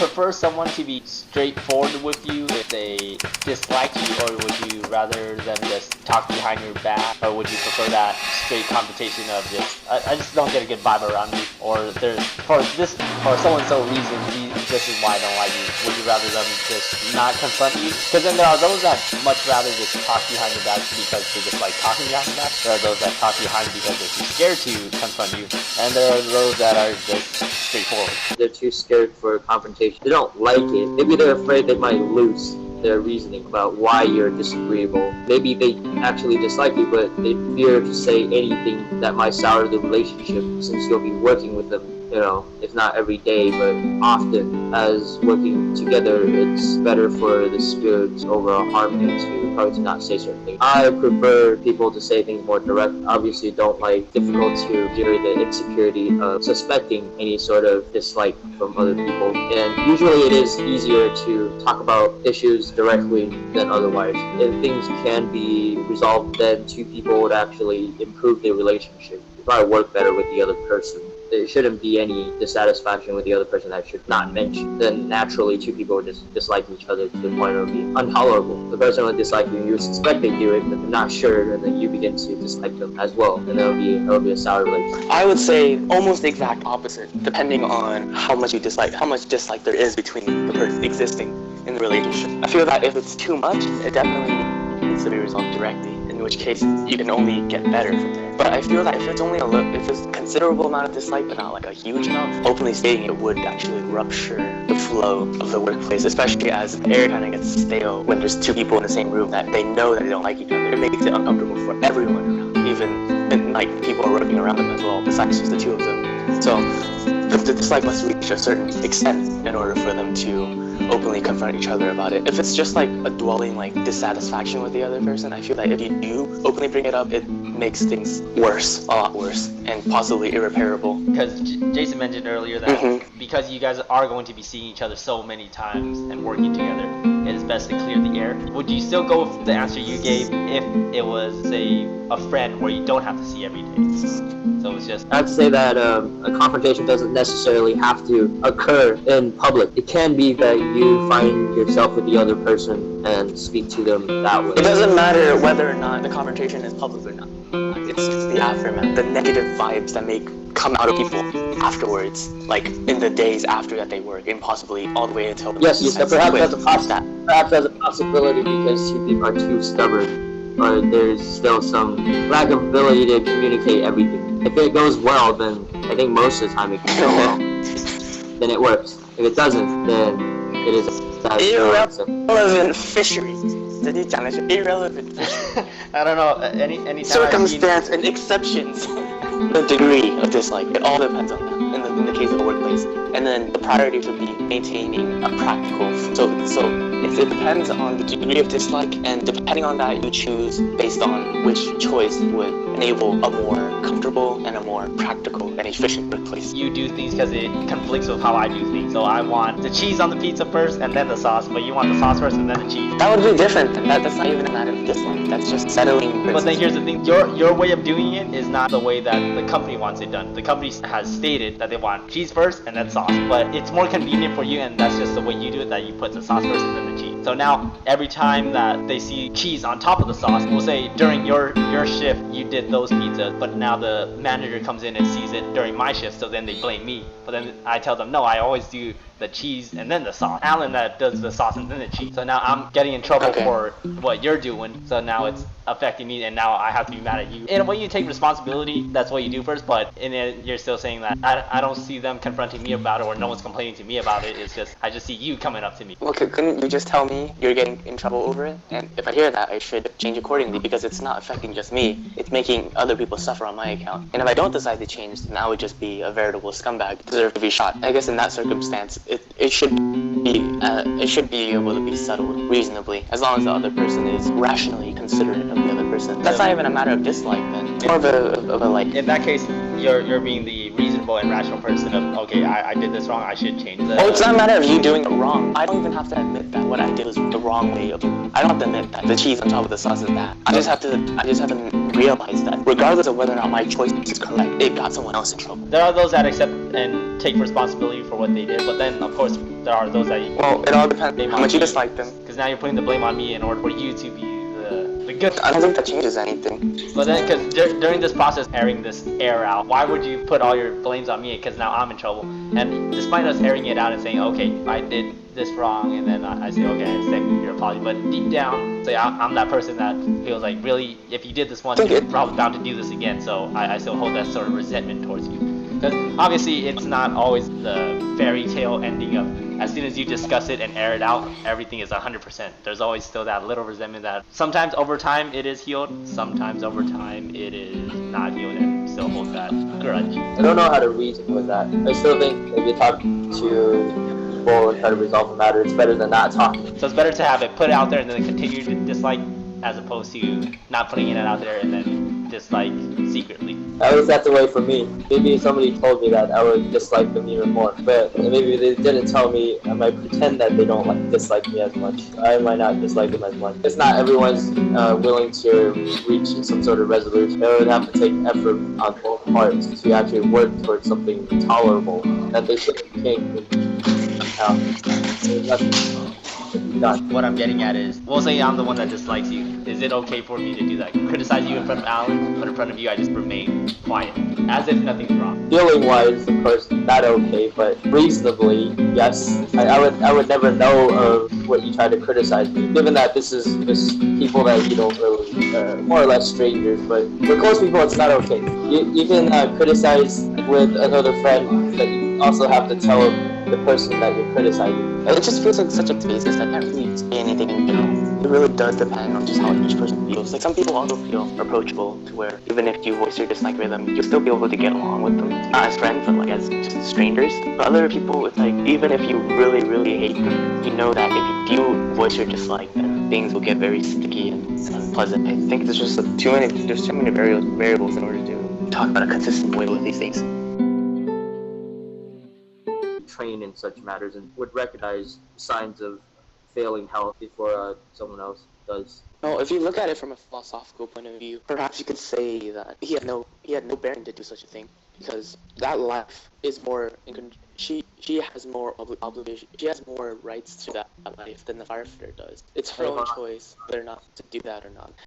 prefer someone to be straightforward with you if they dislike you, or would you rather them just talk behind your back, or would you prefer that straight confrontation of just I just don't get a good vibe around you, or there's for this or so and so reason this is why I don't like you? Would you rather them just not confront you? Because then there are those that much rather just talk behind your back because they just like talking behind your back. There are those that talk behind because they're too scared to confront you, and there are those that are just straightforward. They're too scared for confrontation. They don't like it. Maybe they're afraid they might lose their reasoning about why you're disagreeable. Maybe they actually dislike you, but they fear to say anything that might sour the relationship, since you'll be working with them, if not every day, but often. As working together, it's better for the spirit's overall harmony to probably not say certain things. I prefer people to say things more direct. Obviously, don't like difficult to hear the insecurity of suspecting any sort of dislike from other people. And usually it is easier to talk about issues directly than otherwise. If things can be resolved, then two people would actually improve their relationship. You probably work better with the other person. There shouldn't be any dissatisfaction with the other person that should not mention. Then naturally two people would just dislike each other to the point of being intolerable. The person would dislike you, you suspect they do it, but they're not sure, and then you begin to dislike them as well. And it'll be a sour relationship. I would say almost the exact opposite, depending on how much dislike there is between the person existing in the relationship. I feel that if it's too much, it definitely needs to be resolved directly, in which case you can only get better from there. But I feel that if it's only if it's a considerable amount of dislike, but not like a huge amount, openly stating it would actually rupture the flow of the workplace, especially as the air kind of gets stale when there's two people in the same room that they know that they don't like each other. It makes it uncomfortable for everyone around, even like people are working around them as well, besides just the two of them. So the dislike must reach a certain extent in order for them to openly confront each other about it. If it's just like a dwelling like dissatisfaction with the other person, I feel that if you do openly bring it up, it makes things worse, a lot worse, and possibly irreparable. Because Jason mentioned earlier that because you guys are going to be seeing each other so many times and working together, it is best to clear the air. Would you still go with the answer you gave if it was, say, a friend where you don't have to see every day? So it's just... I'd say that a confrontation doesn't necessarily have to occur in public. It can be that you find yourself with the other person and speak to them that way. It doesn't matter whether or not the confrontation is public or not. It's the aftermath, the negative vibes that may come out of people afterwards, like in the days after that they work, and possibly all the way until... Yes, perhaps that's a possibility because two people are too stubborn, or there's still some lack of ability to communicate everything. If it goes well, then I think most of the time it can go well. Then it works. If it doesn't, then it is irrelevant fishery. Irrelevant. I don't know. Any circumstance and exceptions. The degree of dislike, it all depends on that. In the case of the workplace, and then the priority should be maintaining a practical. So it depends on the degree of dislike, and depending on that, you choose based on which choice would enable a more comfortable and a more practical and efficient workplace. You do things because it conflicts with how I do things. So I want the cheese on the pizza first and then the sauce, but you want the sauce first and then the cheese. That would be different, and that's not even a matter of dislike. That's just settling. But then here's the thing: your way of doing it is not the way that the company wants it done. The company has stated that they want cheese first and then sauce, but it's more convenient for you, and that's just the way you do it, that you put the sauce first and then the cheese. So now every time that they see cheese on top of the sauce, we'll say during your shift you did those pizzas, but now the manager comes in and sees it during my shift, so then they blame me. But then I tell them, no, I always do the cheese and then the sauce. Alan that does the sauce and then the cheese. So now I'm getting in trouble for what you're doing. So now it's affecting me, and now I have to be mad at you. In a way, you take responsibility. That's what you do first. But in it, you're still saying that I don't see them confronting me about it, or no one's complaining to me about it. It's just I just see you coming up to me. Well, couldn't you just tell me you're getting in trouble over it? And if I hear that, I should change accordingly, because it's not affecting just me. It's making other people suffer on my account. And if I don't decide to change, then I would just be a veritable scumbag, deserve to be shot. I guess in that circumstance, it should be able to be settled reasonably, as long as the other person is rationally considerate of the other person. That's not even a matter of dislike then. More of a like. In that case, you're being the reasonable and rational person of, okay, I did this wrong, I should change that. Oh, it's not a matter of you doing it wrong. I don't even have to admit that what I did was the wrong way of doing it. I don't have to admit that the cheese on top of the sauce is bad. I just have to realize that regardless of whether or not my choice is correct, it got someone else in trouble. There are those that accept and take responsibility for what they did, but then of course there are those that Well, it all depends on how much you dislike them. because now you're putting the blame on me in order for you to be the good. I don't think that changes anything. But then, because during this process, airing this air out, why would you put all your blames on me? Because now I'm in trouble. And despite us airing it out and saying, okay, I did this wrong, and then I say, okay, I accept your apology. But deep down, say I'm that person that feels like, really, if you did this once, you're probably bound to do this again. So I still hold that sort of resentment towards you. Because obviously, it's not always the fairy tale ending of as soon as you discuss it and air it out, everything is 100%. There's always still that little resentment that sometimes over time it is healed, sometimes over time it is not healed and still holds that grudge. I don't know how to reason with that. I still think if you talk to people and try to resolve the matter, it's better than not talking. So it's better to have it put out there and then continue to dislike as opposed to not putting it out there and then dislike secretly. At least that's the way for me. Maybe if somebody told me that, I would dislike them even more. But maybe they didn't tell me, I might pretend that they don't dislike me as much. I might not dislike them as much. It's not everyone's willing to reach some sort of resolution. It would have to take effort on both parts to actually work towards something tolerable that they shouldn't change. What I'm getting at is, we'll say I'm the one that dislikes you. Is it okay for me to do that? Criticize you in front of Alan, but in front of you I just remain quiet, as if nothing's wrong. Feeling wise, of course, not okay, but reasonably, yes. I would never know of what you try to criticize me, given that this is just people that you don't really, more or less strangers, but with close people, it's not okay. You can criticize with another friend, but you also have to tell the person that you're criticizing. It just feels like such a basis. I can't really say anything in general. It really does depend on just how each person feels. Like some people also feel approachable to where even if you voice your dislike for them, you'll still be able to get along with them. Not as friends, but like as just strangers. But other people, it's like even if you really, really hate them, you know that if you do voice your dislike, then things will get very sticky and unpleasant. I think there's just there's too many variables in order to talk about a consistent way with these things. Train in such matters and would recognize signs of failing health before someone else does. No, if you look at it from a philosophical point of view, perhaps you could say that he had no bearing to do such a thing because that life is more she has more obligation. She has more rights to that life than the firefighter does. It's her own choice whether or not to do that or not.